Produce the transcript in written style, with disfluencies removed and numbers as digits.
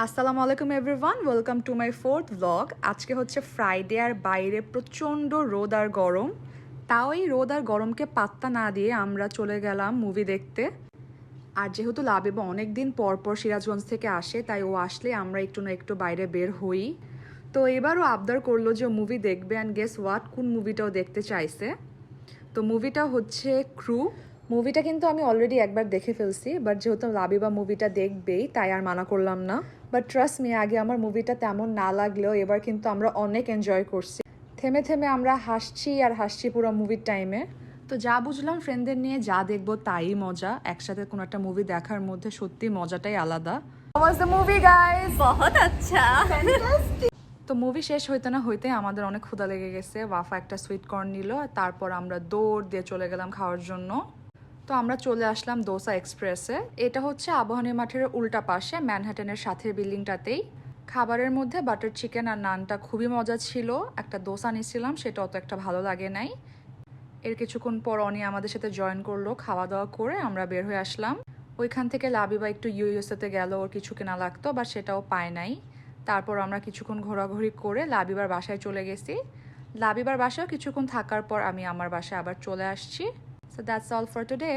আসসালামু আলাইকুম everyone, welcome to my fourth blog. আজকে হচ্ছে ফ্রাইডে আর বাইরে প্রচণ্ড রোদ আর গরম। তাও এই রোদ আর গরমকে পাত্তা না দিয়ে আমরা চলে গেলাম মুভি দেখতে। আর যেহেতু লাবিবা অনেক দিন পর পর সিরাজগঞ্জ থেকে আসে, তাই ও আসলে আমরা একটু না একটু বাইরে বের হই। তো এবারও আবদার করলো যে ও মুভি দেখবে, অ্যান্ড গেস হোয়াট, কোন মুভিটাও দেখতে চাইছে। তো মুভিটা হচ্ছে ক্রু। মুভিটা কিন্তু আমি অলরেডি একবার দেখে ফেলছি, বাট যেহেতু লাবিবা মুভিটা দেখবেই তাই আর মানা করলাম না। বাট ট্রাস্ট মি, আগে আমার মুভিটা তেমন না লাগলেও এবার কিন্তু আমরা অনেক এনজয় করছি। থেমে থেমে আমরা হাসছি আর হাসছি পুরো মুভির টাইমে। তো যা বুঝলাম, ফ্রেন্ডদের নিয়ে যা দেখবো তাই মজা। একসাথে কোনো একটা মুভি দেখার মধ্যে সত্যি মজাটাই আলাদা। How was the movie, guys? बहुत अच्छा। তো মুভি শেষ হইতে না হইতে আমাদের অনেক ক্ষুধা লেগে গেছে। ওয়াফা একটা সুইট কর্ন নিল, তারপর আমরা দৌড় দিয়ে চলে গেলাম খাওয়ার জন্য। তো আমরা চলে আসলাম দোসা এক্সপ্রেসে। এটা হচ্ছে আবাহনী মাঠের উল্টা পাশে, ম্যানহাটনের সাথের বিল্ডিংটাতেই। খাবারের মধ্যে বাটার চিকেন আর নানটা খুবই মজা ছিল। একটা দোসা নিয়েছিলাম, সেটা অত একটা ভালো লাগে নাই। এর কিছুক্ষণ পর অনি আমাদের সাথে জয়েন করলো। খাওয়া দাওয়া করে আমরা বের হয়ে আসলাম। ওইখান থেকে লাবিবা একটু ইউএসএতে গেল, ওর কিছু কেনা লাগতো, বা সেটাও পায় নাই। তারপর আমরা কিছুক্ষণ ঘোরাঘুরি করে লাবিবার বাসায় চলে গেছি। লাবিবার বাসায় কিছুক্ষণ থাকার পর আমি আমার বাসায় আবার চলে আসছি। So that's all for today.